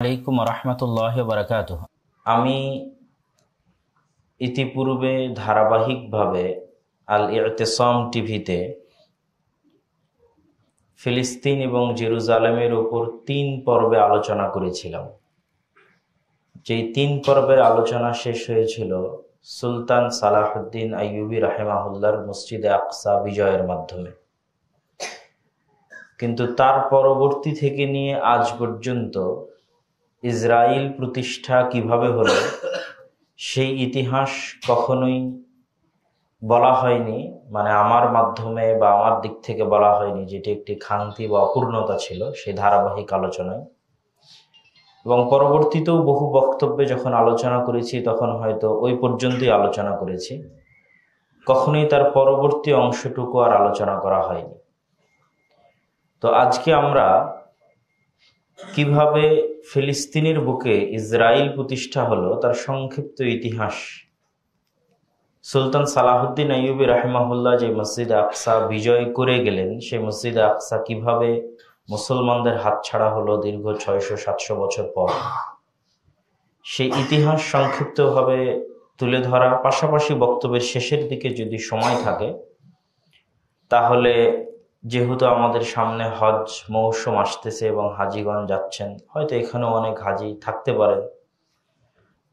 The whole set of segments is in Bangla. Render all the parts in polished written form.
আলাইকুম রহমতুল্লাহ বারাকাতুহ। আমি ইতিপূর্বে ধারাবাহিকভাবে আল ইতিসাম টিভিতে ফিলিস্তিন এবং জেরুজালেমের উপর 3 পর্বে আলোচনা করেছিলাম। যেই 3 পর্বের আলোচনা শেষ হয়েছিল সুলতান সালাহুদ্দিন আইয়ুবী রাহিমাহুল্লাহর মসজিদে আকসা বিজয়ের মাধ্যমে, কিন্তু তার পরবর্তী থেকে নিয়ে আজ পর্যন্ত ইসরায়েল প্রতিষ্ঠা কিভাবে হলো সেই ইতিহাস কখনোই বলা হয়নি, মানে আমার মাধ্যমে বা আমার দিক থেকে বলা হয়নি, যেটি একটি খান্তি বা অপূর্ণতা ছিল সেই ধারাবাহিক আলোচনায়। এবং পরবর্তীতেও বহু বক্তব্যে যখন আলোচনা করেছি তখন হয়তো ওই পর্যন্তই আলোচনা করেছি, কখনোই তার পরবর্তী অংশটুকু আর আলোচনা করা হয়নি। তো আজকে আমরা কিভাবে ফিলিস্তিনের বুকে ইসরায়েল প্রতিষ্ঠা হলো তার সংক্ষিপ্ত ইতিহাস, সুলতান সালাহুদ্দিন আইয়ুবী রাহিমাহুল্লাহ যে মসজিদে আকসা বিজয় করে গেলেন সেই মসজিদে আকসা কিভাবে মুসলমানদের হাতছাড়া হলো দীর্ঘ 600-700 বছর পর, সেই ইতিহাস সংক্ষিপ্তভাবে তুলে ধরা, পাশাপাশি বক্তব্যের শেষের দিকে যদি সময় থাকে তাহলে, যেহেতু আমাদের সামনে হজ মৌসুম আসতেছে এবং হাজিগণ যাচ্ছেন, হয়তো এখানেও অনেক হাজি থাকতে পারেন,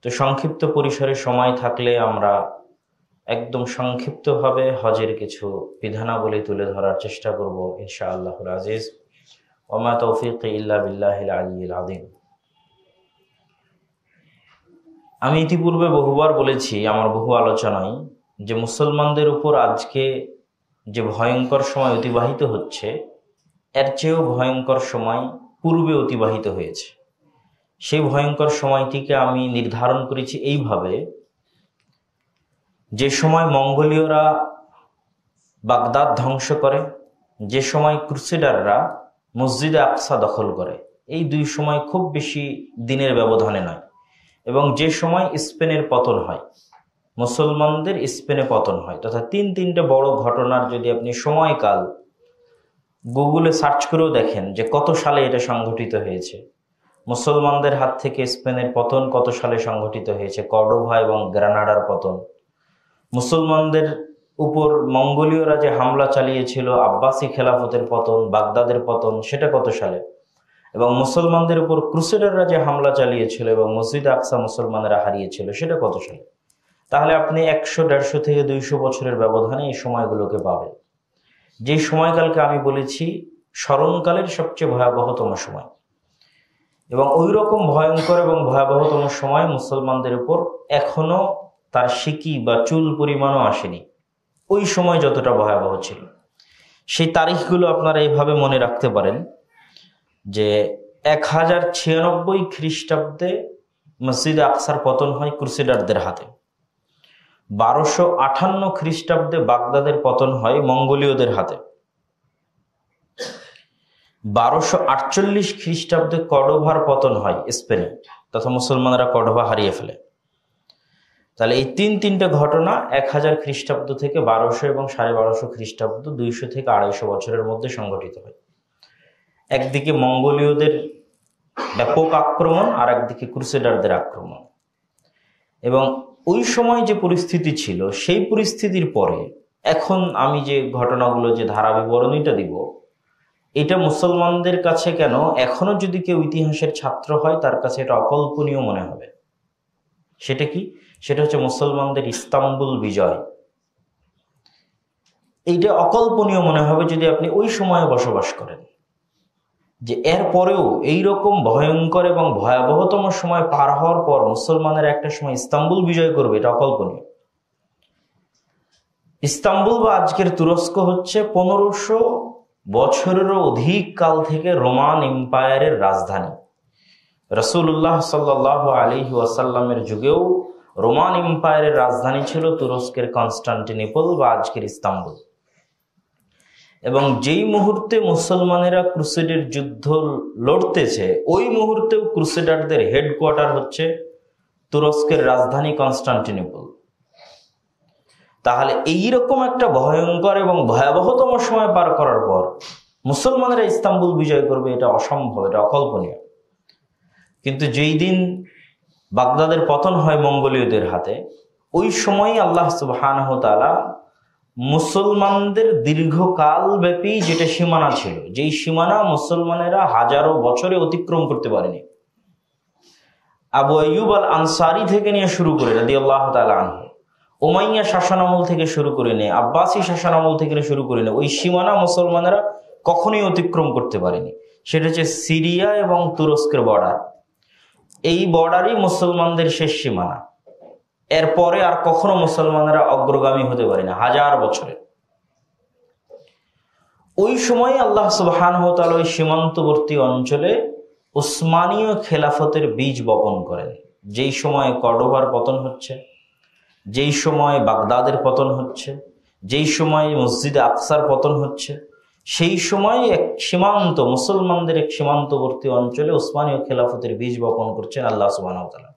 তো সংক্ষিপ্ত পরিসরে সময় থাকলে আমরা একদম সংক্ষিপ্তভাবে হজের কিছু বিধানাবলী তুলে ধরার চেষ্টা করব ইনশাআল্লাহুল আজিজ। ওয়া মা তৌফিকি ইল্লা বিল্লাহিল আলিয়্যিল আযীম। আমি ইতিপূর্বে বহুবার বলেছি আমার বহু আলোচনায় যে মুসলমানদের উপর আজকে যে ভয়ঙ্কর সময় অতিবাহিত হচ্ছে এর চেয়েও ভয়ঙ্কর সময় পূর্বে অতিবাহিত হয়েছে। সেই ভয়ঙ্কর সময়টিকে আমি নির্ধারণ করেছি এইভাবে, যে সময় মঙ্গোলীয়রা বাগদাদ ধ্বংস করে, যে সময় ক্রুসেডাররা মসজিদে আকসা দখল করে, এই দুই সময় খুব বেশি দিনের ব্যবধানে নয়। এবং যে সময় স্পেনের পতন হয়, মুসলমানদের স্পেনে পতন হয়, তথা তিনটে বড় ঘটনার যদি আপনি সময়কাল গুগলে সার্চ করেও দেখেন যে কত সালে এটা সংঘটিত হয়েছে, মুসলমানদের হাত থেকে স্পেনের পতন কত সালে সংঘটিত হয়েছে, কর্ডোভা এবং গ্রানাডার পতন, মুসলমানদের উপর মঙ্গোলীয়রা যে হামলা চালিয়েছিল, আব্বাসি খেলাফতের পতন, বাগদাদের পতন, সেটা কত সালে, এবং মুসলমানদের উপর ক্রুসেডাররা যে হামলা চালিয়েছিল এবং মসজিদ আকসা মুসলমানেরা হারিয়েছিল সেটা কত সালে, তাহলে আপনি 100-150 থেকে 200 বছরের ব্যবধানে এই সময়গুলোকে পাবেন। যে সময়কালকে আমি বলেছি স্মরণকালের সবচেয়ে ভয়াবহতম সময়, এবং ওই রকম ভয়ঙ্কর এবং ভয়াবহতম সময় মুসলমানদের উপর এখনো তার সিকি বা চুল পরিমাণও আসেনি। ওই সময় যতটা ভয়াবহ ছিল, সেই তারিখগুলো আপনারা এইভাবে মনে রাখতে পারেন যে 1096 খ্রিস্টাব্দে মসজিদে আকসার পতন হয় ক্রুসেডারদের হাতে, 1258 খ্রিস্টাব্দে বাগদাদের পতন হয় মঙ্গোলীয়দের হাতে, 1248 খ্রিস্টাব্দে কর্ডোভার পতন হয় স্পেনে, তথা মুসলমানরা কর্ডোভা হারিয়ে ফেলে। তাহলে এই তিনটে ঘটনা 1000 খ্রিস্টাব্দ থেকে 1200 এবং 1250 খ্রিস্টাব্দ, 200 থেকে 250 বছরের মধ্যে সংঘটিত হয়। একদিকে মঙ্গোলীয়দের ব্যাপক আক্রমণ আর একদিকে ক্রুসেডারদের আক্রমণ। এবং ওই সময় যে পরিস্থিতি ছিল সেই পরিস্থিতির পরে এখন আমি যে ঘটনাগুলো, যে ধারা বিবরণীটা দিব, এটা মুসলমানদের কাছে কেন এখনো যদি কেউ ইতিহাসের ছাত্র হয় তার কাছে এটা অকল্পনীয় মনে হবে। সেটা কি? সেটা হচ্ছে মুসলমানদের ইস্তাম্বুল বিজয়। এইটা অকল্পনীয় মনে হবে যদি আপনি ওই সময়ে বসবাস করেন, যে এর পরেও এইরকম ভয়ঙ্কর এবং ভয়াবহতম সময় পার হওয়ার পর মুসলমানের একটা সময় ইস্তাম্বুল বিজয় করবে, এটা অকল্পনীয়। ইস্তাম্বুল বা আজকের তুরস্ক হচ্ছে 1500 বছরেরও অধিক কাল থেকে রোমান এম্পায়ারের রাজধানী। রাসূলুল্লাহ সাল্লাল্লাহু আলাইহি ওয়াসাল্লামের যুগেও রোমান এম্পায়ারের রাজধানী ছিল তুরস্কের কনস্টান্টিনোপল বা আজকের ইস্তাম্বুল। এবং যেই মুহূর্তে মুসলমানেরা ক্রুসেডের যুদ্ধ লড়তেছে ওই মুহূর্তেও ক্রুসেডারদের হেডকোয়ার্টার হচ্ছে তুরস্কের রাজধানী কনস্টান্টিনোপল। তাহলে এইরকম একটা ভয়ঙ্কর এবং ভয়াবহতম সময় পার করার পর মুসলমানেরা ইস্তাম্বুল বিজয় করবে, এটা অসম্ভব, এটা অকল্পনীয়। কিন্তু যেই দিন বাগদাদের পতন হয় মঙ্গোলীয়দের হাতে, ওই সময় আল্লাহ সুবহানাহু ওয়া তাআলা মুসলমানদের দীর্ঘকাল ব্যাপী যেটা সীমানা ছিল, যেই সীমানা মুসলমানেরা হাজারো বছরে অতিক্রম করতে পারেনি, আবু আইয়ুব আল আনসারি থেকে নিয়ে শুরু করে রাদিয়াল্লাহু তাআলা আনহু, উমাইয়া শাসনামল থেকে শুরু করে নিয়ে আব্বাসী শাসনামল থেকে শুরু করে নিয়ে ওই সীমানা মুসলমানেরা কখনোই অতিক্রম করতে পারেনি। সেটা হচ্ছে সিরিয়া এবং তুরস্কের বর্ডার। এই বর্ডারই মুসলমানদের শেষ সীমানা। এরপরে আর কখনো মুসলমানেরা অগ্রগামী হতে পারে না হাজার বছরে। ওই সময় আল্লাহ সুবহানাহু ওয়া তাআলা ওই সীমান্তবর্তী অঞ্চলে উসমানীয় খেলাফতের বীজ বপন করেন। যেই সময় কর্ডোবার পতন হচ্ছে, যেই সময় বাগদাদের পতন হচ্ছে, যেই সময় মসজিদে আকসার পতন হচ্ছে, সেই সময় এক সীমান্ত মুসলমানদের এক সীমান্তবর্তী অঞ্চলে উসমানীয় খেলাফতের বীজ বপন করছেন আল্লাহ সুবহানাহু ওয়া তাআলা।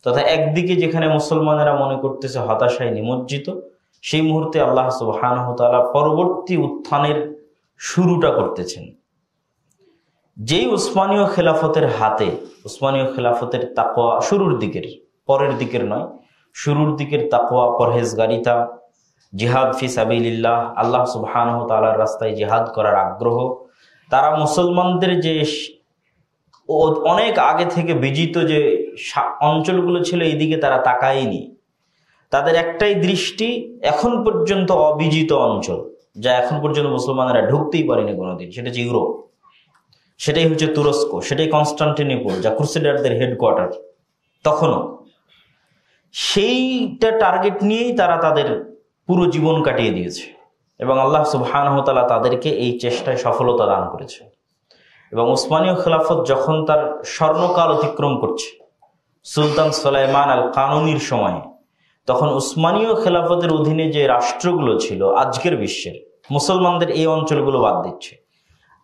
তথা একদিকে যেখানে মুসলমানেরা মনে করতেছে হতাশায় নিমজ্জিত, সেই মুহূর্তে আল্লাহ সুবহানাহু ওয়া তাআলা পরবর্তী উত্থানের শুরুটা করতেছেন। যেই উসমানীয় খেলাফতের হাতে, উসমানীয় খেলাফতের তাকওয়া শুরুর দিকের, পরের দিকের নয়, শুরুর দিকের তাকওয়া, পরহেজগারিতা, জিহাদ ফি সাবিলিল্লাহ, আল্লাহ সুবহানাহু ওয়া তাআলার রাস্তায় জিহাদ করার আগ্রহ, তারা মুসলমানদের যে অনেক আগে থেকে বিজিত যে অঞ্চলগুলো ছিল এইদিকে তারা তাকায়নি। তাদের একটাই দৃষ্টি এখন পর্যন্ত অবিজিত অঞ্চল, যা এখন পর্যন্ত মুসলমানেরা ঢুকতেই পারেনি কোনোদিন, সেটা হচ্ছে ইউরোপ, সেটাই হচ্ছে তুরস্ক, সেটাই কনস্টান্টিনোপল, যা ক্রুসেডারদের হেডকোয়ার্টার। তখনও সেইটা টার্গেট নিয়েই তারা তাদের পুরো জীবন কাটিয়ে দিয়েছে এবং আল্লাহ সুবহানাহু ওয়া তাআলা তাদেরকে এই চেষ্টায় সফলতা দান করেছে। এবং উসমানীয় খেলাফত যখন তার স্বর্ণকাল অতিক্রম করছে সুলতান সুলাইমান আল কানুনির সময়ে, তখন উসমানীয় খেলাফতের অধীনে যে রাষ্ট্রগুলো ছিল আজকের বিশ্বের, মুসলমানদের এই অঞ্চলগুলো বাদ দিচ্ছে,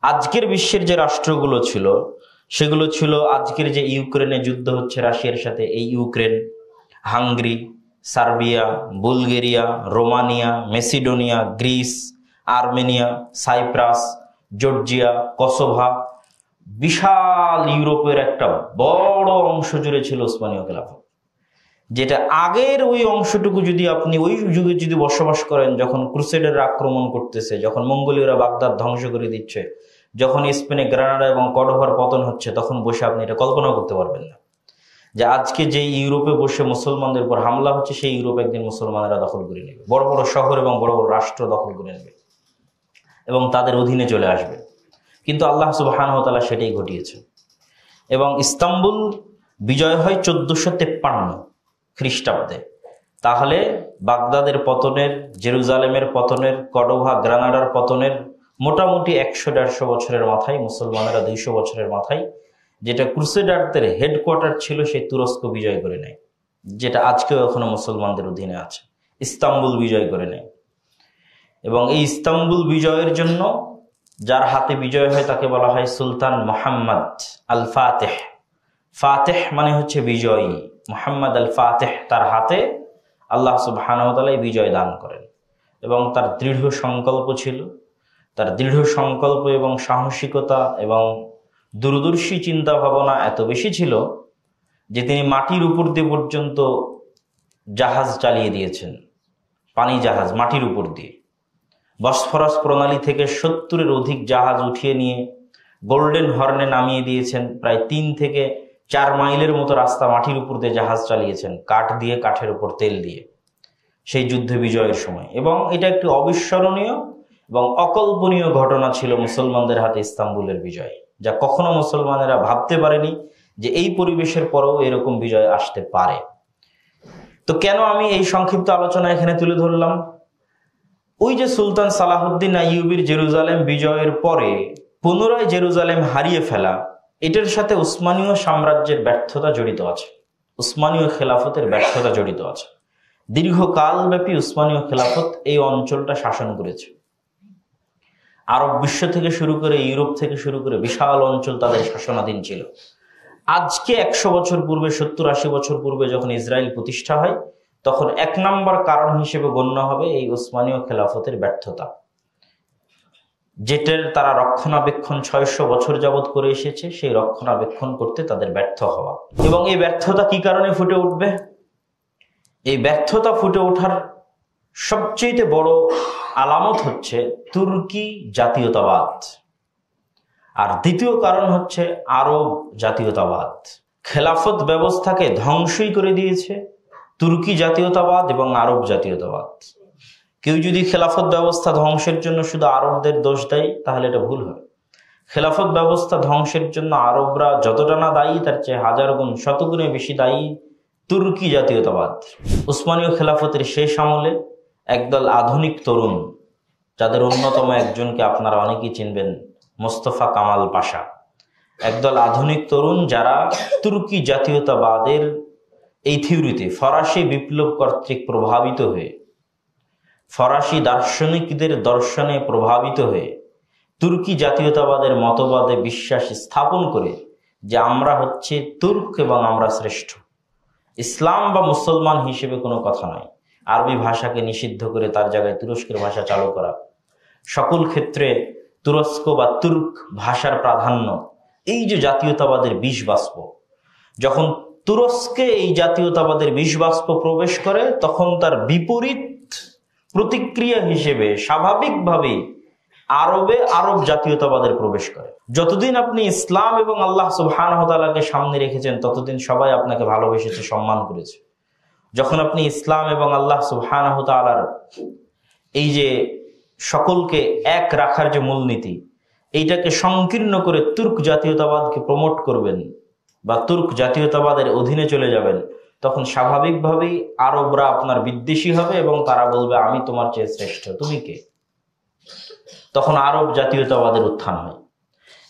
আজকের বিশ্বের যে রাষ্ট্রগুলো ছিল সেগুলো ছিল আজকের যে ইউক্রেনে যুদ্ধ হচ্ছে রাশিয়ার সাথে, এই Ukraine, Hungary, Serbia, Bulgaria, Romania, Macedonia, Greece, Armenia, Cyprus, Georgia, Kosovo, বিশাল ইউরোপের একটা বড় অংশ জুড়ে ছিল উসমানীয় খেলাফত। যেটা আগের ওই অংশটুকু যদি আপনি ওই যুগে যদি বসবাস করেন, যখন ক্রুসেডাররা আক্রমণ করতেছে, যখন মঙ্গোলীয়রা বাগদাদ ধ্বংস করে দিচ্ছে, যখন স্পেনে গ্রানাডা এবং কর্ডোভার পতন হচ্ছে, তখন বসে আপনি এটা কল্পনা করতে পারবেন না যে আজকে যে ইউরোপে বসে মুসলমানদের উপর হামলা হচ্ছে, সেই ইউরোপ একদিন মুসলমানেরা দখল করে নেবে, বড় বড় শহর এবং বড় বড় রাষ্ট্র দখল করে নেবে এবং তাদের অধীনে চলে আসবে। কিন্তু আল্লাহ সুবহানাহু ওয়া তাআলা সেটাই ঘটিয়েছে। এবং ইস্তাম্বুল বিজয় হয় 1453 খ্রিস্টাব্দে। তাহলে বাগদাদের পতনের, জেরুজালেমের পতনের, কর্ডোভা গ্রানাডার পতনের মোটামুটি 100-150 বছরের মাথায়, মুসলমানেরা 200 বছরের মাথায় যেটা ক্রুসেডারদের হেডকোয়ার্টার ছিল সেই তুরস্ক বিজয় করে নেয়, যেটা আজকেও এখনো মুসলমানদের অধীনে আছে, ইস্তাম্বুল বিজয় করে নেয়। এবং এই ইস্তাম্বুল বিজয়ের জন্য যার হাতে বিজয় হয় তাকে বলা হয় সুলতান মুহাম্মদ আল ফাতেহ। ফাতেহ মানে হচ্ছে বিজয়ী, মুহাম্মদ আল ফাতেহ, তার হাতে আল্লাহ সুবহানাহু ওয়া তাআলা বিজয় দান করেন। এবং তার দৃঢ় সংকল্প ছিল, তার দৃঢ় সংকল্প এবং সাহসিকতা এবং দূরদর্শী চিন্তা ভাবনা এত বেশি ছিল যে তিনি মাটির উপর দিয়ে পর্যন্ত জাহাজ চালিয়ে দিয়েছেন, পানি জাহাজ মাটির উপর দিয়ে। বসফরাস প্রণালী থেকে 70-এর অধিক জাহাজ উঠিয়ে নিয়ে গোল্ডেন হর্নে নামিয়ে দিয়েছেন। প্রায় 3 থেকে 4 মাইলের মতো রাস্তা মাটির উপর দিয়ে জাহাজ চালিয়েছেন, কাঠ দিয়ে, কাঠের উপর তেল দিয়ে, সেই যুদ্ধে বিজয়ের সময়। এবং এটা একটি অবিস্মরণীয় এবং অকল্পনীয় ঘটনা ছিল মুসলমানদের হাতে ইস্তাম্বুলের বিজয়, যা কখনো মুসলমানেরা ভাবতে পারেনি যে এই পরিবেশের পরেও এরকম বিজয় আসতে পারে। তো কেন আমি এই সংক্ষিপ্ত আলোচনা এখানে তুলে ধরলাম? ওই যে সুলতান সালাহুদ্দিন আইয়ুবীর জেরুজালেম বিজয়ের পরে পুনরায় জেরুজালেম হারিয়ে ফেলা, এটার সাথে উসমানীয় সাম্রাজ্যের ব্যর্থতা জড়িত আছে, উসমানীয় খেলাফতের ব্যর্থতা জড়িত আছে। দীর্ঘকালব্যাপী উসমানীয় খেলাফত এই অঞ্চলটা শাসন করেছে। আরব বিশ্ব থেকে শুরু করে, ইউরোপ থেকে শুরু করে বিশাল অঞ্চল তাদের শাসনাধীন ছিল। আজকে 100 বছর পূর্বে, 70-80 বছর পূর্বে যখন ইসরায়েল প্রতিষ্ঠা হয়, তখন 1 নম্বর কারণ হিসেবে গণ্য হবে এই উসমানীয় খেলাফতের ব্যর্থতা। যেটার তারা রক্ষণাবেক্ষণ 600 বছর যাবৎ করে এসেছে, সেই রক্ষণাবেক্ষণ করতে তাদের ব্যর্থ হওয়া। এবং এই ব্যর্থতা কি কারণে ফুটে উঠবে? এই ব্যর্থতা ফুটে ওঠার সবচেয়ে বড় আলামত হচ্ছে তুর্কি জাতীয়তাবাদ, আর দ্বিতীয় কারণ হচ্ছে আরব জাতীয়তাবাদ। খেলাফত ব্যবস্থাকে ধ্বংসই করে দিয়েছে তুর্কি জাতীয়তাবাদ এবং আরব জাতীয়তাবাদ। কেউ যদি খেলাফত ব্যবস্থা ধ্বংসের জন্য শুধু আরবদের দোষ দেয় তাহলে এটা ভুল হবে। খেলাফত ব্যবস্থা ধ্বংসের জন্য আরবরা যতটা না দায়ী, তার চেয়ে হাজার গুণ শতগুণে বেশি দায়ী তুর্কি জাতীয়তাবাদ। উসমানীয় খেলাফতের শেষ আমলে একদল আধুনিক তরুণ, যাদের অন্যতম একজনকে আপনারা অনেকেই চিনবেন, মোস্তফা কামাল পাশা, একদল আধুনিক তরুণ যারা তুর্কি জাতীয়তাবাদের এই থিওরিতে ফরাসি বিপ্লব কর্তৃক প্রভাবিত হয়ে, ফরাসি দার্শনিকদের দর্শনে প্রভাবিত হয়ে তুর্কি জাতীয়তাবাদের মতবাদে বিশ্বাস স্থাপন করে যে আমরা হচ্ছে তুর্ক এবং আমরা শ্রেষ্ঠ, ইসলাম বা মুসলমান হিসেবে কোনো কথা নয়, আরবি ভাষাকে নিষিদ্ধ করে তার জায়গায় তুরস্কের ভাষা চালু করা, সকল ক্ষেত্রে তুরস্ক বা তুর্ক ভাষার প্রাধান্য, এই যে জাতীয়তাবাদের বিষ বাষ্প, যখন তুরস্কে এই জাতীয়তাবাদের বিষ বাষ্প প্রবেশ করে, তখন তার বিপরীত প্রতিক্রিয়া হিসেবে স্বাভাবিকভাবে আরবে আরব জাতীয়তাবাদের প্রবেশ করে। যতদিন আপনি ইসলাম এবং আল্লাহ সুবহানাহু ওয়া তাআলাকে সামনে রেখেছেন, ততদিন সবাই আপনাকে ভালোবেসেছে, সম্মান করেছে। যখন আপনি ইসলাম এবং আল্লাহ সুবহানাহু ওয়া তাআলার এই যে সকলকে এক রাখার যে মূলনীতি, এইটাকে সংকীর্ণ করে তুর্ক জাতীয়তাবাদকে প্রমোট করবেন বা তুর্ক জাতীয়তাবাদের অধীনে চলে যাবেন, তখন স্বাভাবিকভাবেই আরবরা আপনার বিদ্বেষী হবে এবং তারা বলবে আমি তোমার চেয়ে শ্রেষ্ঠ, তুমি কে? তখন আরব জাতীয়তাবাদের উত্থান হয়।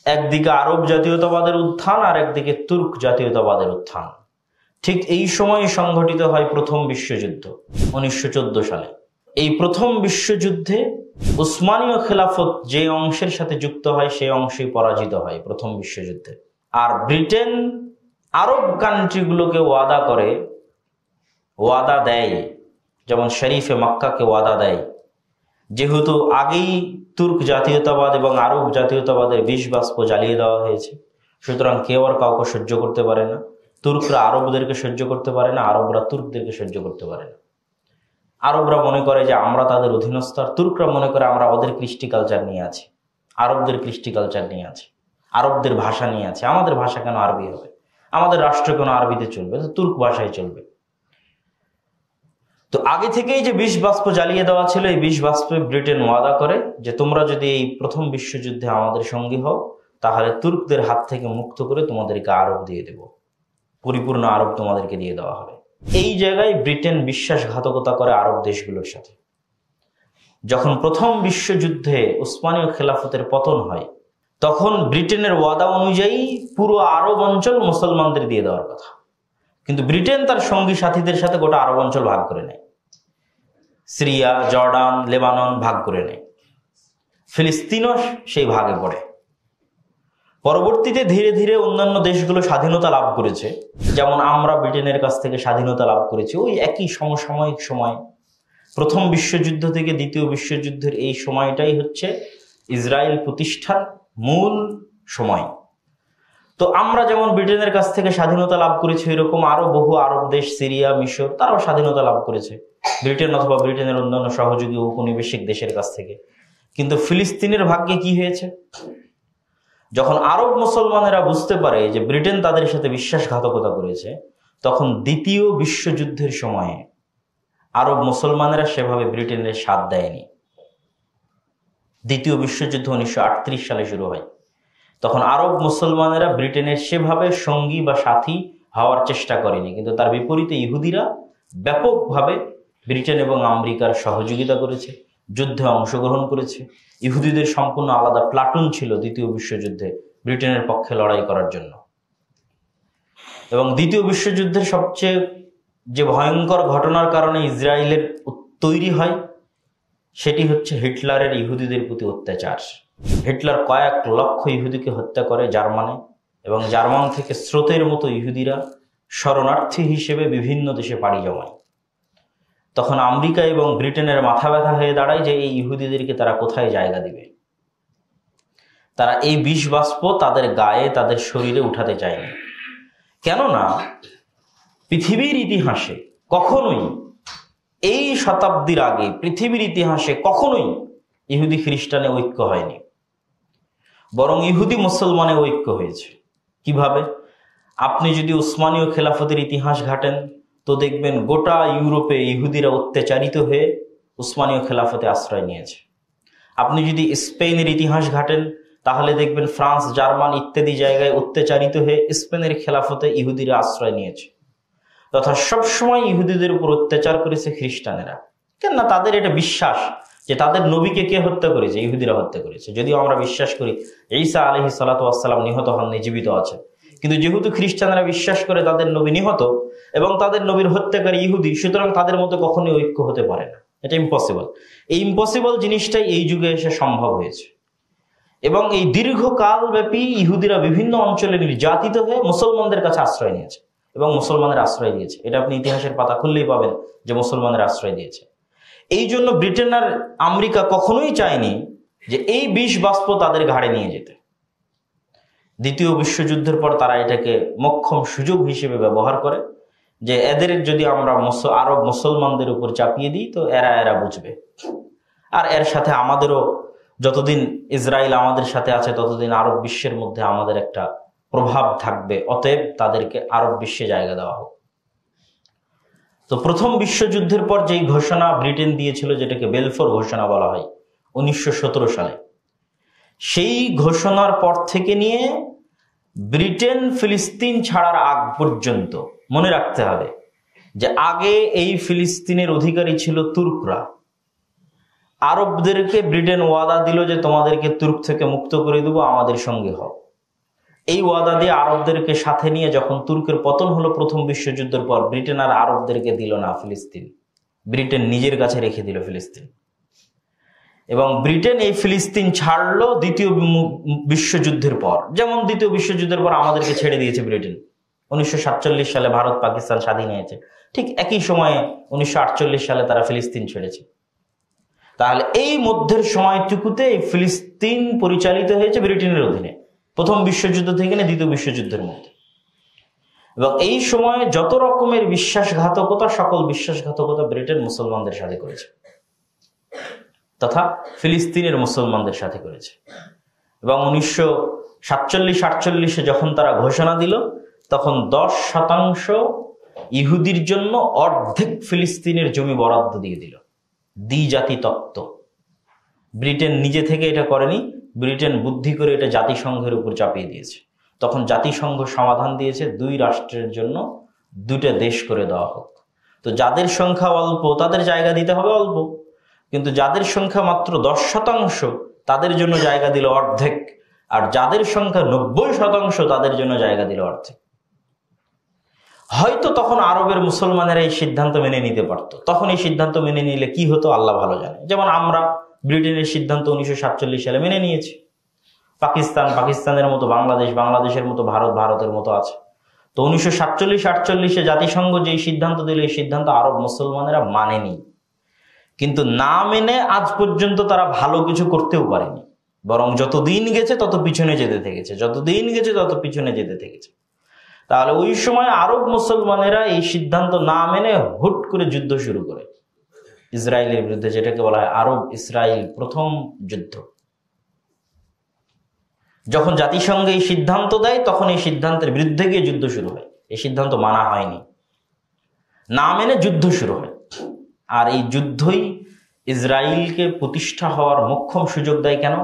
একদিকে আরব জাতীয়তাবাদের উত্থান, আর একদিকে তুর্ক জাতীয়তাবাদের উত্থান। ঠিক এই সময় সংঘটিত হয় প্রথম বিশ্বযুদ্ধ 1914 সালে। এই প্রথম বিশ্বযুদ্ধে উসমানীয় খেলাফত যে অংশের সাথে যুক্ত হয় সেই অংশই পরাজিত হয় প্রথম বিশ্বযুদ্ধে। আর ব্রিটেন আরব কান্ট্রিগুলোকে ওয়াদা দেয়, যেমন শরীফে মক্কাকে ওয়াদা দেয়, যেহেতু আগেই তুর্ক জাতীয়তাবাদ এবং আরব জাতীয়তাবাদের বিষ বাষ্প জ্বালিয়ে দেওয়া হয়েছে, সুতরাং কেউ আর কাউকে সহ্য করতে পারে না। তুর্করা আরবদেরকে সহ্য করতে পারে না, আরবরা তুর্কদেরকে সহ্য করতে পারে না। আরবরা মনে করে যে আমরা তাদের অধীনস্থ, আর তুর্করা মনে করে আমরা ওদের কৃষ্টি কালচার নিয়ে আছি, আরবদের কৃষ্টি কালচার নিয়ে আছে, আরবদের ভাষা নিয়ে আছে, আমাদের ভাষা কেন আরবি হবে, আমাদের রাষ্ট্র কেন আরবিতে চলবে, তুর্ক ভাষায় চলবে। তো আগে থেকেই যে বিষ বাষ্প জ্বালিয়ে দেওয়া ছিল, এই বিষ বাষ্পে ব্রিটেন ওয়াদা করে যে তোমরা যদি এই প্রথম বিশ্বযুদ্ধে আমাদের সঙ্গী হও, তাহলে তুর্কদের হাত থেকে মুক্ত করে তোমাদেরকে আরব দিয়ে দেব, পরিপূর্ণ আরব তোমাদেরকে দিয়ে দেওয়া হবে। এই জায়গায় ব্রিটেন বিশ্বাসঘাতকতা করে আরব দেশগুলোর সাথে। যখন প্রথম বিশ্বযুদ্ধে উসমানীয় খেলাফতের পতন হয়, তখন ব্রিটেনের ওয়াদা অনুযায়ী পুরো আরব অঞ্চল মুসলমানদের দিয়ে দেওয়ার কথা, কিন্তু ব্রিটেন তার সঙ্গী সাথীদের সাথে গোটা আরব অঞ্চল ভাগ করে নেয়। সিরিয়া, জর্ডান, লেবানন ভাগ করে নেয়, ফিলিস্তিনও সেই ভাগে পড়ে। পরবর্তীতে ধীরে ধীরে অন্যান্য দেশগুলো স্বাধীনতা লাভ করেছে, যেমন আমরা ব্রিটেনের কাছ থেকে স্বাধীনতা লাভ করেছি। ওই একই সমসাময়িক সময়, প্রথম বিশ্বযুদ্ধ থেকে দ্বিতীয় বিশ্বযুদ্ধের এই সময়টাই হচ্ছে ইসরায়েল প্রতিষ্ঠার মূল সময়। তো আমরা যেমন ব্রিটেনের কাছ থেকে স্বাধীনতা লাভ করেছি, এরকম আরো বহু আরব দেশ, সিরিয়া, মিশর, তারাও স্বাধীনতা লাভ করেছে ব্রিটেন অথবা ব্রিটেনের অন্যান্য সহযোগী ঔপনিবেশিক দেশের কাছ থেকে। কিন্তু ফিলিস্তিনের ভাগ্যে কি হয়েছে? যখন আরব মুসলমানেরা বুঝতে পারে যে ব্রিটেন তাদের সাথে বিশ্বাসঘাতকতা করেছে, তখন দ্বিতীয় বিশ্বযুদ্ধের সময়ে আরব মুসলমানেরা সেভাবে ব্রিটেনের সাথ দেয়নি। দ্বিতীয় বিশ্বযুদ্ধ 1938 সালে শুরু হয়। তখন আরব মুসলমানেরা ব্রিটেনের সেভাবে সঙ্গী বা সাথী হওয়ার চেষ্টা করেনি, কিন্তু তার বিপরীতে ইহুদিরা ব্যাপকভাবে ব্রিটেন এবং আমেরিকার সহযোগিতা করেছে, যুদ্ধে অংশগ্রহণ করেছে। ইহুদিদের সম্পূর্ণ আলাদা প্লাটুন ছিল দ্বিতীয় বিশ্বযুদ্ধে ব্রিটেনের পক্ষে লড়াই করার জন্য। এবং দ্বিতীয় বিশ্বযুদ্ধের সবচেয়ে যে ভয়ঙ্কর ঘটনার কারণে ইসরায়েলের তৈরি হয়, সেটি হচ্ছে হিটলারের ইহুদিদের প্রতি অত্যাচার। হিটলার কয়েক লক্ষ ইহুদিকে হত্যা করে জার্মানে, এবং জার্মান থেকে স্রোতের মতো ইহুদিরা শরণার্থী হিসেবে বিভিন্ন দেশে পাড়ি জমায়। তখন আমেরিকা এবং ব্রিটেনের মাথা ব্যথা হয়ে দাঁড়ায় যে এই ইহুদিদেরকে তারা কোথায় জায়গা দিবে। তারা এই বিষ বাষ্প তাদের গায়ে, তাদের শরীরে উঠাতে চায়নি। কেননা পৃথিবীর ইতিহাসে কখনোই, এই শতাব্দীর আগে পৃথিবীর ইতিহাসে কখনোই ইহুদি খ্রিস্টানে ঐক্য হয়নি, বরং ইহুদি মুসলমানে ঐক্য হয়েছে। কিভাবে? আপনি যদি উসমানীয় খেলাফতের ইতিহাস ঘাটেন তো দেখবেন গোটা ইউরোপে ইহুদিরা অত্যাচারিত হয়ে উসমানীয় খেলাফতে আশ্রয় নিয়েছে। আপনি যদি স্পেনের ইতিহাস ঘাটেন তাহলে দেখবেন ফ্রান্স, জার্মান ইত্যাদি জায়গায় অত্যাচারিত হয়ে স্পেনের খেলাফতে ইহুদিরা আশ্রয় নিয়েছে। তথা সবসময় ইহুদিদের উপর অত্যাচার করেছে খ্রিস্টানেরা। কেননা তাদের এটা বিশ্বাস যে তাদের নবীকে কে হত্যা করেছে? ইহুদিরা হত্যা করেছে। যদিও আমরা বিশ্বাস করি ঈসা আলাইহিস সালাতু ওয়াস সালাম নিহত হননি, জীবিত আছে, কিন্তু যেহেতু খ্রিস্টানরা বিশ্বাস করে তাদের নবী নিহত এবং তাদের নবীর হত্যাকারী ইহুদি, সুতরাং তাদের মধ্যে কখনোই ঐক্য হতে পারে না। এটা ইম্পসিবল। এই ইম্পসিবল জিনিসটাই এই যুগে এসে সম্ভব হয়েছে। এবং এই দীর্ঘকাল ব্যাপী ইহুদিরা বিভিন্ন অঞ্চলে নির্যাতিত হয়ে মুসলমানদের কাছে আশ্রয় নিয়েছে এবং মুসলমানের আশ্রয় দিয়েছে। এটা আপনি ইতিহাসের পাতা খুললেই পাবেন যে মুসলমানের আশ্রয় দিয়েছে। এই জন্য ব্রিটেন আর আমেরিকা কখনোই চায়নি যে এই বিষ বাষ্প তাদের ঘাড়ে নিয়ে যেতে। দ্বিতীয় বিশ্বযুদ্ধের পর তারা এটাকে মোক্ষম সুযোগ হিসেবে ব্যবহার করে যে এদের যদি আমরা আরব মুসলমানদের উপর চাপিয়ে দিই তো এরা বুঝবে, আর এর সাথে আমাদেরও, যতদিন ইসরায়েল আমাদের সাথে আছে ততদিন আরব বিশ্বের মধ্যে আমাদের একটা প্রভাব থাকবে, অতএব তাদেরকে আরব বিশ্বে জায়গা দেওয়া হোক। তো প্রথম বিশ্বযুদ্ধের পর যেই ঘোষণা ব্রিটেন দিয়েছিল, যেটাকে বেলফোর ঘোষণা বলা হয় 1917 সালে, সেই ঘোষণার পর থেকে নিয়ে ব্রিটেন ফিলিস্তিন ছাড়ার আগ পর্যন্ত মনে রাখতে হবে যে আগে এই ফিলিস্তিনের অধিকারী ছিল তুর্করা। আরবদেরকে ব্রিটেন ওয়াদা দিল যে তোমাদেরকে তুর্ক থেকে মুক্ত করে দেবো, আমাদের সঙ্গে হও। এই ওয়াদা দিয়ে আরবদেরকে সাথে নিয়ে যখন তুর্কের পতন হলো প্রথম বিশ্বযুদ্ধের পর, ব্রিটেন আর আরবদেরকে দিল না ফিলিস্তিন, ব্রিটেন নিজের কাছে রেখে দিল ফিলিস্তিন। এবং ব্রিটেন এই ফিলিস্তিন ছাড়লো দ্বিতীয় বিশ্বযুদ্ধের পর। যেমন দ্বিতীয় বিশ্বযুদ্ধের পর আমাদেরকে ছেড়ে দিয়েছে ব্রিটেন, 1947 সালে ভারত পাকিস্তান স্বাধীন হয়েছে, ঠিক একই সময়ে 1948 সালে তারা ফিলিস্তিন ছেড়েছে। তাহলে এই মধ্যের সময়টুকুতে এই ফিলিস্তিন পরিচালিত হয়েছে ব্রিটেনের অধীনে, প্রথম বিশ্বযুদ্ধ থেকে না দ্বিতীয় বিশ্বযুদ্ধের মধ্যে। এবং এই সময়ে যত রকমের বিশ্বাসঘাতকতা, সকল বিশ্বাসঘাতকতা ব্রিটেন মুসলমানদের সাথে করেছে, তথা ফিলিস্তিনের মুসলমানদের সাথে করেছে। এবং 1947-48 যখন তারা ঘোষণা দিল, তখন 10% ইহুদির জন্য অর্ধেক ফিলিস্তিনের জমি বরাদ্দ দিয়ে দিল, দ্বিজাতি তত্ত্ব। ব্রিটেন নিজে থেকে এটা করেনি, ব্রিটেন বুদ্ধি করে এটা জাতিসংঘের উপর চাপিয়ে দিয়েছে। তখন জাতিসংঘ সমাধান দিয়েছে 2 রাষ্ট্রের জন্য 2টা দেশ করে দেওয়া হোক। তো যাদের সংখ্যা অল্প তাদের জায়গা দিতে হবে অল্প, কিন্তু যাদের সংখ্যা মাত্র 10% তাদের জন্য জায়গা দিল অর্ধেক, আর যাদের সংখ্যা 90% তাদের জন্য জায়গা দিল অর্ধেক। হয়তো তখন আরবের মুসলমানেরা এই সিদ্ধান্ত মেনে নিতে পারতো। তখন এই সিদ্ধান্ত মেনে নিলে কি হতো আল্লাহ ভালো জানে। যেমন আমরা ব্রিটেনের সিদ্ধান্ত 1947 সালে মেনে নিয়েছি। পাকিস্তানের মতো বাংলাদেশ, বাংলাদেশের মতো ভারত, ভারতের মতো আছে। তো 1947-48 জাতিসংঘ যেই সিদ্ধান্ত দিল, এই সিদ্ধান্ত আরব মুসলমানেরা মানেনি। কিন্তু না মেনে আজ পর্যন্ত তারা ভালো কিছু করতেও পারেনি, বরং যতদিন গেছে তত পিছনে যেতে থেকেছে, যতদিন গেছে তত পিছনে যেতে থেকেছে। তাহলে ওই সময় আরব মুসলমানেরা এই সিদ্ধান্ত না মেনে হুট করে যুদ্ধ শুরু করে ইসরায়েলের বিরুদ্ধে, যেটাকে বলা হয় আরব ইসরায়েল প্রথম যুদ্ধ। যখন জাতিসংঘ এই সিদ্ধান্ত দেয় তখন এই সিদ্ধান্তের বিরুদ্ধে গিয়ে যুদ্ধ শুরু হয়। এই সিদ্ধান্ত মানা হয়নি, না মেনে যুদ্ধ শুরু হয়। আর এই যুদ্ধই ইসরায়েলকে প্রতিষ্ঠা হওয়ার মোক্ষম সুযোগ দেয়। কেন?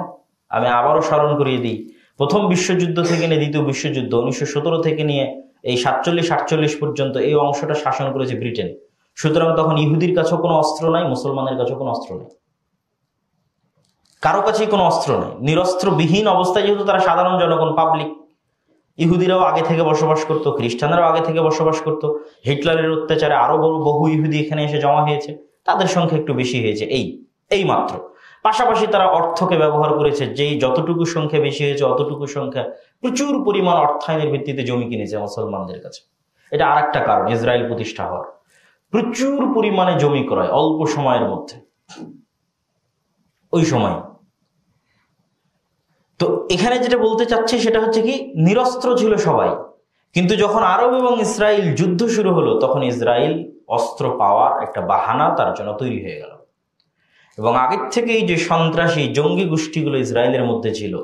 আমি আবারও স্মরণ করিয়ে দিই, প্রথম বিশ্বযুদ্ধ থেকে নিয়ে দ্বিতীয় বিশ্বযুদ্ধ 1917 থেকে নিয়ে এই 47-48 পর্যন্ত এই অংশটা শাসন করেছে ব্রিটেন। সুতরাং তখন ইহুদির কাছেও কোনো অস্ত্র নাই, মুসলমানের কাছেও কোনো অস্ত্র নেই, কারো কাছেই কোনো অস্ত্র নেই। নিরস্ত্রবিহীন অবস্থায়, যেহেতু তারা সাধারণ জনগণ, পাবলিক, ইহুদিরাও আগে থেকে বসবাস করত, খ্রিস্টানরাও আগে থেকে বসবাস করত। হিটলারের অত্যাচারে আরো বহু ইহুদি এখানে এসে জমা হয়েছে, তাদের সংখ্যা একটু বেশি হয়েছে এই মাত্র। পাশাপাশি তারা অর্থকে ব্যবহার করেছে, যেই যতটুকু সংখ্যা বেশি হয়েছে অতটুকু সংখ্যা প্রচুর পরিমাণ অর্থায়নের ভিত্তিতে জমি কিনেছে মুসলমানদের কাছে। এটা আর একটা কারণ ইসরায়েল প্রতিষ্ঠা হওয়ার, প্রচুর পরিমাণে জমি ক্রয় অল্প সময়ের মধ্যে। ওই সময় তো এখানে যেটা বলতে চাচ্ছি সেটা হচ্ছে কি, নিরস্ত্র ছিল সবাই, কিন্তু যখন আরব এবং ইসরায়েল যুদ্ধ শুরু হলো তখন ইসরায়েল অস্ত্র পাওয়ার একটা বাহানা তার জন্য তৈরি হয়ে গেল। এবং আগের থেকেই যে সন্ত্রাসী জঙ্গি গোষ্ঠীগুলো ইসরায়েলের মধ্যে ছিল,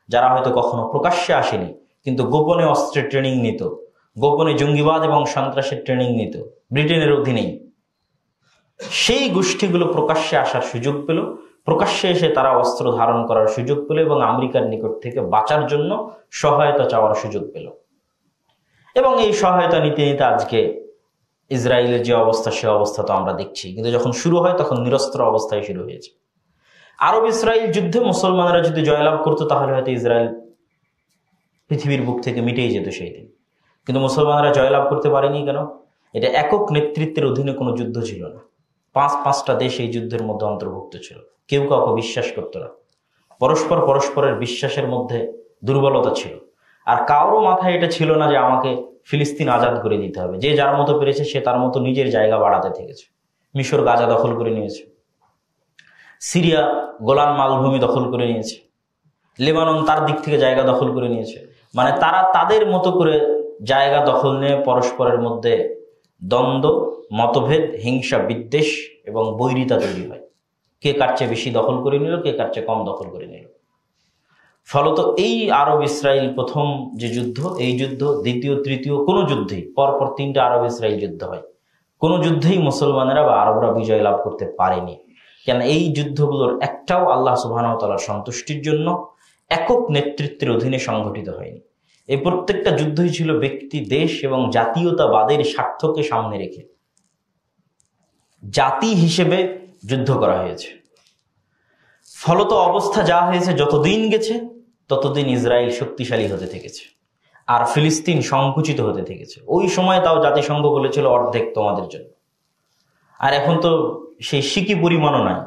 যারা হয়তো কখনো প্রকাশ্যে আসেনি কিন্তু গোপনে অস্ত্রের ট্রেনিং নিত, গোপনে জঙ্গিবাদ এবং সন্ত্রাসের ট্রেনিং নিত ব্রিটেনের অধীনেই, সেই গোষ্ঠীগুলো প্রকাশ্যে আসার সুযোগ পেল, প্রকাশ্যে এসে তারা অস্ত্র ধারণ করার সুযোগ পেল এবং আমেরিকার নিকট থেকে বাঁচার জন্য সহায়তা চাওয়ার সুযোগ পেল। এবং এই সহায়তা নিতে নিতে আজকে ইসরায়েলের যে অবস্থা সে অবস্থা তো আমরা দেখছি, কিন্তু যখন শুরু হয় তখন নিরস্ত্র অবস্থায় শুরু হয়েছে। আরব ইসরায়েল যুদ্ধে মুসলমানরা যদি জয়লাভ করতো তাহলে হয়তো ইসরায়েল পৃথিবীর বুক থেকে মিটেই যেত সেই দিন, কিন্তু মুসলমানরা জয়লাভ করতে পারেনি কেন? এটা একক নেতৃত্বের অধীনে কোনো যুদ্ধ ছিল না, পাঁচটা দেশ এই যুদ্ধের মধ্যে অন্তর্ভুক্ত ছিল, কেউ কাউকে বিশ্বাস করতো না, পরস্পরের বিশ্বাসের মধ্যে দুর্বলতা ছিল, আর কারো মাথায় এটা ছিল না যে আমাকে ফিলিস্তিন আজাদ করে দিতে হবে। যে যার মতো পেরেছে সে তার মতো নিজের জায়গা বাড়াতে থেকেছে। মিশর গাজা দখল করে নিয়েছে, সিরিয়া গোলান মালভূমি দখল করে নিয়েছে, লেবানন তার দিক থেকে জায়গা দখল করে নিয়েছে। মানে তারা তাদের মতো করে জায়গা দখল নিয়ে পরস্পরের মধ্যে দ্বন্দ্ব, মতভেদ, হিংসা, বিদ্বেষ এবং বৈরিতা তৈরি হয়। কে কার চেয়ে বেশি দখল করে নিল, কে কার চেয়ে কম দখল করে নিল। ফলত এই আরব ইসরায়েল প্রথম যে যুদ্ধ, এই যুদ্ধ দ্বিতীয় তৃতীয় কোনো যুদ্ধেই পরপর 3টা আরব ইসরায়েল যুদ্ধ হয়, কোনো যুদ্ধেই মুসলমানেরা বা আরবরা বিজয় লাভ করতে পারেনি। কেন? এই যুদ্ধগুলোর একটাও আল্লাহ সুবহানাহু ওয়া তাআলার সন্তুষ্টির জন্য একক নেতৃত্বের অধীনে সংগঠিত হয়নি। এই প্রত্যেকটা যুদ্ধই ছিল ব্যক্তি, দেশ এবং জাতীয়তাবাদের স্বার্থকে সামনে রেখে জাতি হিসেবে যুদ্ধ করা হয়েছে। ফলত অবস্থা যা হয়েছে, যতদিন গেছে ততদিন ইসরায়েল শক্তিশালী হতে থেকেছে আর ফিলিস্তিন সংকুচিত হতে থেকেছে। ওই সময় তাও জাতিসংঘ বলেছিল অর্ধেক তোমাদের জন্য, আর এখন তো সেই সিকি পরিমাণও নাই।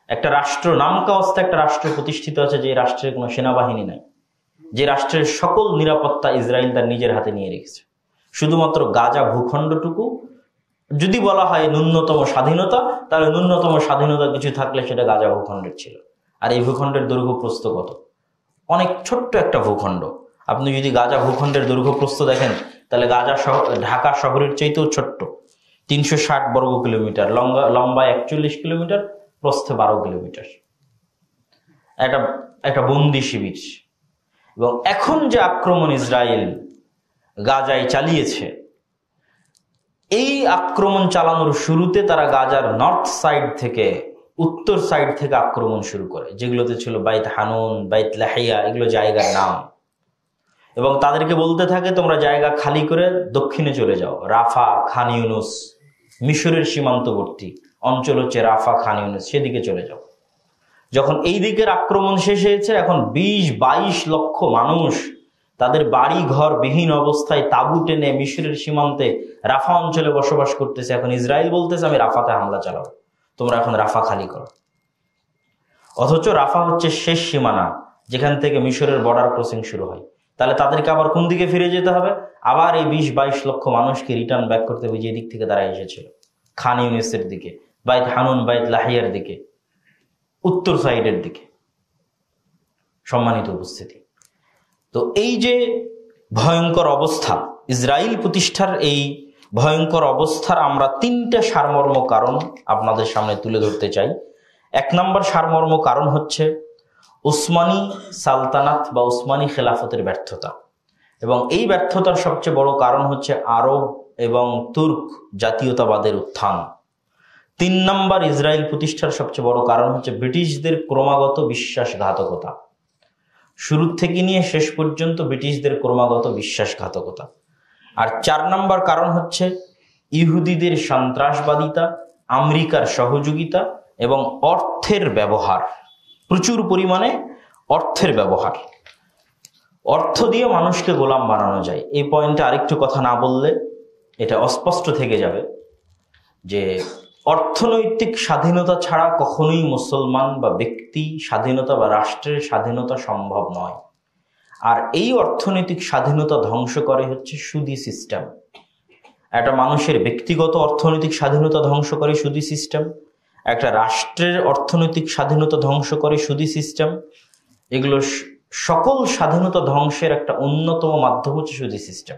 একটা রাষ্ট্র, নামকাওয়াস্তে একটা রাষ্ট্র প্রতিষ্ঠিত আছে, যে রাষ্ট্রের কোনো সেনাবাহিনী নাই, যে রাষ্ট্রের সকল নিরাপত্তা ইসরায়েল তার নিজের হাতে নিয়ে রেখেছে। শুধুমাত্র গাজা ভূখণ্ডটুকু যদি বলা হয় ন্যূনতম স্বাধীনতা, তাহলে ন্যূনতম স্বাধীনতা কিছু থাকলে সেটা গাজা ভূখণ্ডের ছিল। আর এই ভূখণ্ডের দৈর্ঘ্য প্রস্থ কত? অনেক ছোট্ট একটা ভূখণ্ড। আপনি যদি গাজা ভূখণ্ডের দৈর্ঘ্য প্রস্থ দেখেন তাহলে গাজা ঢাকা শহরের চাইতেও ছোট্ট, 360 বর্গ কিলোমিটার, লম্বায় 41 কিলোমিটার, প্রস্থে 12 কিলোমিটার। একটা বন্দি শিবির। এবং এখন যে আক্রমণ ইসরায়েল গাজায় চালিয়েছে, এই আক্রমণ চালানোর শুরুতে তারা গাজার নর্থ সাইড থেকে, উত্তর সাইড থেকে আক্রমণ শুরু করে, যেগুলোতে ছিল বাইত হানুন, বাইত লাহিয়া, এগুলো জায়গার নাম। এবং তাদেরকে বলতে থাকে তোমরা জায়গা খালি করে দক্ষিণে চলে যাও, রাফা, খান ইউনুস, মিশরের সীমান্তবর্তী অঞ্চল হচ্ছে রাফা, খান ইউনুস, সেদিকে চলে যাও। যখন এই দিকের আক্রমণ শেষ হয়েছে, এখন 20-22 লক্ষ মানুষ তাদের বাড়ি ঘর বিহীন অবস্থায় তাঁবু টেনে মিশরের সীমান্তে রাফা অঞ্চলে বসবাস করতেছে। এখন ইসরায়েল বলতেছে আমি রাফাতে হামলা চালাবো, তোমরা এখন রাফা খালি করো। অথচ রাফা হচ্ছে শেষ সীমানা, যেখান থেকে মিশরের বর্ডার ক্রসিং শুরু হয়। তাহলে তাদেরকে আবার কোন দিকে ফিরে যেতে হবে? আবার এই 20-22 লক্ষ মানুষকে রিটার্ন ব্যাক করতে হবে যে দিক থেকে তারা এসেছিল, খান ইউনিসের দিকে, বাইত হানুন, বাইত লাহিয়ার দিকে, উত্তর সাইডের দিকে। সম্মানিত উপস্থিতি, তো এই যে ভয়ঙ্কর অবস্থা, ইসরায়েল প্রতিষ্ঠার এই ভয়ঙ্কর অবস্থার আমরা 3টা সারমর্ম কারণ আপনাদের সামনে তুলে ধরতে চাই। 1 নম্বর সারমর্ম কারণ হচ্ছে উসমানী সালতানাত বা উসমানী খেলাফতের ব্যর্থতা, এবং এই ব্যর্থতার সবচেয়ে বড় কারণ হচ্ছে আরব এবং তুর্ক জাতীয়তাবাদের উত্থান। 3 নম্বর ইসরায়েল প্রতিষ্ঠার সবচেয়ে বড় কারণ হচ্ছে ব্রিটিশদের ক্রমাগত বিশ্বাসঘাতকতা। শুরু থেকে নিয়ে শেষ পর্যন্ত ব্রিটিশদের ক্রমাগত বিশ্বাসঘাতকতা। আর 4 নম্বর কারণ হচ্ছে ইহুদিদের সন্ত্রাসবাদিতা, আমেরিকার সহযোগিতা এবং অর্থের ব্যবহার, প্রচুর পরিমাণে অর্থের ব্যবহার। অর্থ দিয়ে মানুষকে গোলাম বানানো যায়। এই পয়েন্টে আরেকটু কথা না বললে এটা অস্পষ্ট থেকে যাবে যে অর্থনৈতিক স্বাধীনতা ছাড়া কখনোই মুসলমান বা ব্যক্তি স্বাধীনতা বা রাষ্ট্রের স্বাধীনতা সম্ভব নয়। আর এই অর্থনৈতিক স্বাধীনতা ধ্বংস করে হচ্ছে সুদী সিস্টেম। একটা মানুষের ব্যক্তিগত অর্থনৈতিক স্বাধীনতা ধ্বংস করে সুদী সিস্টেম, একটা রাষ্ট্রের অর্থনৈতিক স্বাধীনতা ধ্বংস করে সুদী সিস্টেম। এগুলো সকল স্বাধীনতা ধ্বংসের একটা অন্যতম মাধ্যম হচ্ছে সুদী সিস্টেম।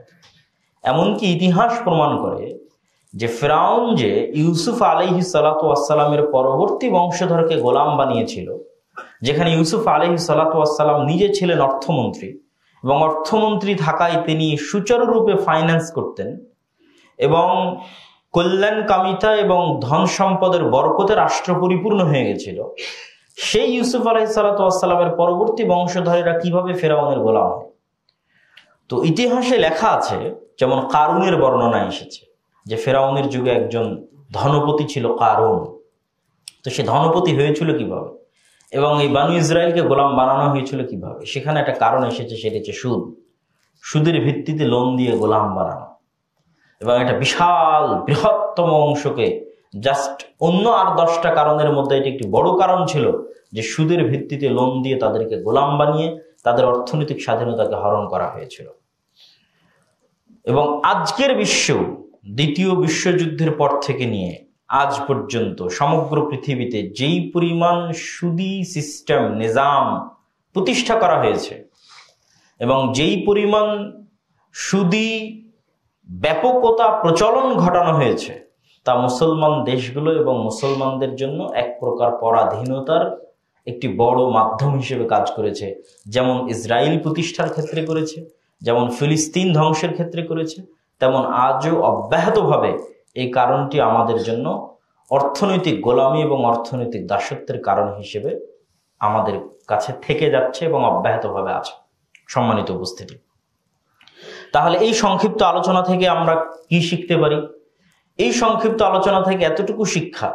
এমনকি ইতিহাস প্রমাণ করে যে ফিরআউন যে ইউসুফ আলাইহিস সালাতু ওয়াস সালামের পরবর্তী বংশধরকে গোলাম বানিয়েছিল, যেখানে ইউসুফ আলাইহিস সালাতু ওয়াস সালাম নিজে ছিলেন অর্থমন্ত্রী এবং অর্থমন্ত্রী থাকায় তিনি সুচারুরূপে ফাইন্যান্স করতেন এবং কল্যাণকামিতা এবং ধন সম্পদের বরকতে রাষ্ট্র পরিপূর্ণ হয়ে গেছিল, সেই ইউসুফ আলাইহিস সালাতু ওয়াস সালামের পরবর্তী বংশধরেরা কিভাবে ফিরআউনের গোলাম হয়। তো ইতিহাসে লেখা আছে, যেমন কারুনের বর্ণনা এসেছে যে ফিরআউনের যুগে একজন ধনপতি ছিল কারুন। তো সে ধনপতি হয়েছিল কিভাবে এবং এই বানু ইসরায়েলকে গোলাম বানানো হয়েছিল কিভাবে, সেখানে একটা কারণ এসেছে, সেটা হচ্ছে সুদ। সুদের ভিত্তিতে লোন দিয়ে গোলাম বানানো এবং একটা বিশাল বৃহত্তম অংশকে জাস্ট অন্য আর 10টা কারণের মধ্যে এটি একটি বড় কারণ ছিল যে সুদের ভিত্তিতে লোন দিয়ে তাদেরকে গোলাম বানিয়ে তাদের অর্থনৈতিক স্বাধীনতাকে হরণ করা হয়েছিল। এবং আজকের বিশ্ব দ্বিতীয় বিশ্বযুদ্ধের পর থেকে নিয়ে আজ পর্যন্ত সমগ্র পৃথিবীতে যেই পরিমাণ সুদী সিস্টেম নিজাম প্রতিষ্ঠা করা হয়েছে এবং যেই পরিমাণ সুদী ব্যাপকতা প্রচলন ঘটানো হয়েছে, তা মুসলমান দেশগুলো এবং মুসলমানদের জন্য এক প্রকার পরাধীনতার একটি বড় মাধ্যম হিসেবে কাজ করেছে। যেমন ইসরায়েল প্রতিষ্ঠার ক্ষেত্রে করেছে, যেমন ফিলিস্তিন ধ্বংসের ক্ষেত্রে করেছে, তেমন আজও অব্যাহতভাবে এই কারণটি আমাদের জন্য অর্থনৈতিক গোলামি এবং অর্থনৈতিক দাসত্বের কারণ হিসেবে আমাদের কাছে থেকে যাচ্ছে এবং অব্যাহতভাবে আছে। সম্মানিত উপস্থিতি, তাহলে এই সংক্ষিপ্ত আলোচনা থেকে আমরা কি শিখতে পারি? এই সংক্ষিপ্ত আলোচনা থেকে এতটুকু শিক্ষা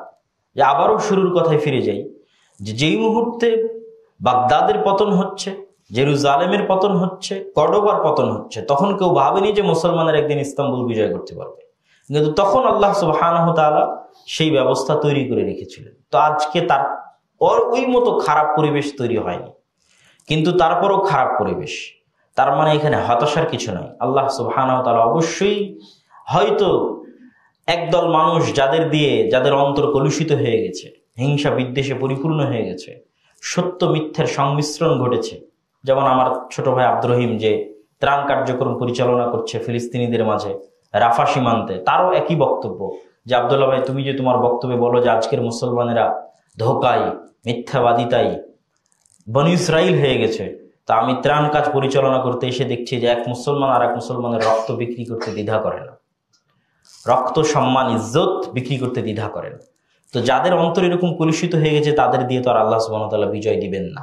যে আবারও শুরুর কথায় ফিরে যাই, যে যেই মুহূর্তে বাগদাদের পতন হচ্ছে, জেরুজালেমের পতন হচ্ছে, কর্ডোবার পতন হচ্ছে, তখন কেউ ভাবেনি যে মুসলমানের একদিন ইস্তাম্বুল বিজয় করতে পারবে, কিন্তু তখন আল্লাহ সুবহানাহু ওয়া তাআলা সেই ব্যবস্থা তৈরি করে রেখেছিলেন। তো আজকে তার ওই মতো খারাপ পরিবেশ তৈরি হয়নি, কিন্তু তারপরও খারাপ পরিবেশ। তার মানে এখানে হতাশার কিছু নাই। আল্লাহ সুবহানাহু ওয়া তাআলা অবশ্যই হয়তো একদল মানুষ যাদের অন্তর কলুষিত হয়ে গেছে, হিংসা বিদ্বেষে পরিপূর্ণ হয়ে গেছে, সত্য মিথ্যের সংমিশ্রণ ঘটেছে, যেমন আমার ছোট ভাই আব্দুর রহিম যে ত্রাণ কার্যক্রম পরিচালনা করছে ফিলিস্তিনিদের মাঝে রাফা সীমান্তে, তারও একই বক্তব্য যে আব্দুল্লাহ ভাই, তুমি যে তোমার বক্তব্যে বলো যে আজকের মুসলমানেরা ধোঁকায় মিথ্যাবাদিতাই বনু ইসরাইল হয়ে গেছে, তা আমি ত্রাণ কাজ পরিচালনা করতে এসে দেখছি যে এক মুসলমান আর এক মুসলমানের রক্ত বিক্রি করতে দ্বিধা করে না, রক্ত সম্মান ইজ্জত বিক্রি করতে দ্বিধা করে না। তো যাদের অন্তর এরকম কলুষিত হয়ে গেছে তাদের দিয়ে তো আর আল্লাহ সুবহানাহু ওয়া তাআলা বিজয় দিবেন না।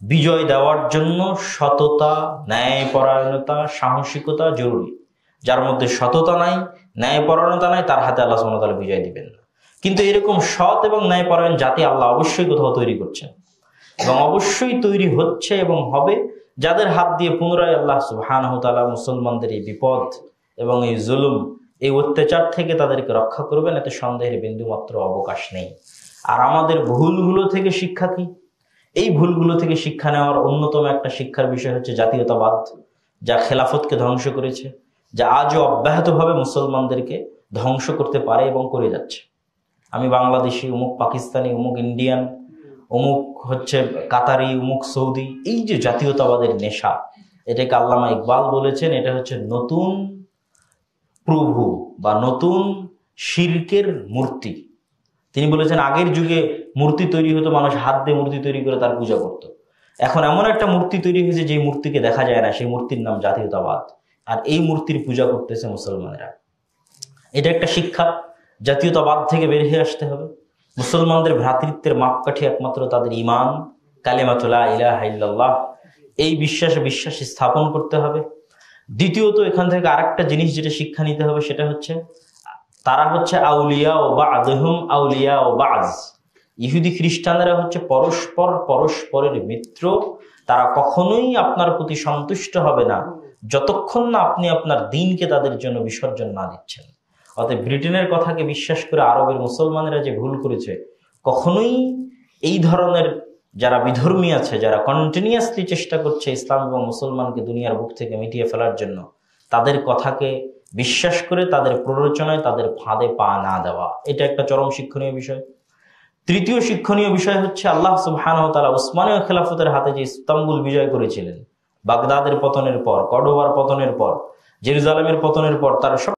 বিজয় দেওয়ার জন্য সততা, ন্যায়পরায়ণতা, সাহসিকতা জরুরি। যার মধ্যে সততা নাই, ন্যায়পরায়ণতা নাই, তার হাতে আল্লাহ সুবহানাহু ওয়া তাআলা বিজয় দিবেন না। কিন্তু এরকম সৎ এবং ন্যায়পরায়ণ জাতি আল্লাহ অবশ্যই কোথাও তৈরি করছেন এবং অবশ্যই তৈরি হচ্ছে এবং হবে, যাদের হাত দিয়ে পুনরায় আল্লাহ সুবহানাহু ওয়া তাআলা মুসলমানদের এই বিপদ এবং এই জুলুম, এই অত্যাচার থেকে তাদেরকে রক্ষা করবেন, এতে সন্দেহের বিন্দুমাত্র অবকাশ নেই। আর আমাদের ভুলগুলো থেকে শিক্ষা কি? এই ভুলগুলো থেকে শিক্ষা নেওয়ার অন্যতম একটা শিক্ষার বিষয় হচ্ছে জাতীয়তাবাদ, যা খেলাফতকে ধ্বংস করেছে, যা আজও অব্যাহতভাবে মুসলমানদেরকে ধ্বংস করতে পারে এবং করে যাচ্ছে। আমি বাংলাদেশি, অমুক পাকিস্তানি, অমুক ইন্ডিয়ান, অমুক হচ্ছে কাতারি, অমুক সৌদি, এই যে জাতীয়তাবাদের নেশা, এটাকে আল্লামা ইকবাল বলেছেন এটা হচ্ছে নতুন প্রভু বা নতুন শিরকের মূর্তি। তিনি বলেছেন আগের যুগে মূর্তি তৈরি হতো, মানুষ হাত দিয়ে মূর্তি তৈরি করে তার পূজা করত। এখন এমন একটা মূর্তি তৈরি হয়েছে যে মূর্তিকে দেখা যায় না, সেই মূর্তির নাম জাতীয়তাবাদ, আর এই মূর্তির পূজা করতেছে মুসলমানেরা। এটা একটা শিক্ষা, জাতীয়তাবাদ থেকে বের হয়ে আসতে হবে। মুসলমানদের ভ্রাতৃত্বের মাপকাঠি একমাত্র তাদের ঈমান, কালিমাতু লা ইলাহা ইল্লাল্লাহ, এই বিশ্বাস স্থাপন করতে হবে। দ্বিতীয়ত এখান থেকে আরেকটা জিনিস যেটা শিক্ষা নিতে হবে সেটা হচ্ছে তারা হচ্ছে আউলিয়া ও বা'দহুম আউলিয়া ও বা'জ। ইহুদি খ্রিস্টানরা হচ্ছে পরস্পরের মিত্র। তারা কখনোই আপনার প্রতি সন্তুষ্ট হবে না যতক্ষণ না আপনি আপনার দ্বীনকে তাদের জন্য বিসর্জন না দিচ্ছেন। অতএব ব্রিটেনের কথাকে বিশ্বাস করে আরবের মুসলমানেরা যে ভুল করেছে, কখনোই এই ধরনের যারা বিধর্মী আছে, যারা কন্টিনিউয়াসলি চেষ্টা করছে ইসলাম এবং মুসলমানকে দুনিয়ার বুক থেকে মিটিয়ে ফেলার জন্য, তাদের কথাকে বিশ্বাস করে তাদের প্ররোচনায়, তাদের ফাঁদে পা না দেওয়া, এটা একটা চরম শিক্ষণীয় বিষয়। তৃতীয় শিক্ষণীয় বিষয় হচ্ছে আল্লাহ সুবহানাহু ওয়া তাআলা উসমানীয় খেলাফতের হাতে যে ইস্তাম্বুল বিজয় করেছিলেন, বাগদাদের পতনের পর, কর্ডোবার পতনের পর, জেরুজালেমের পতনের পর, তার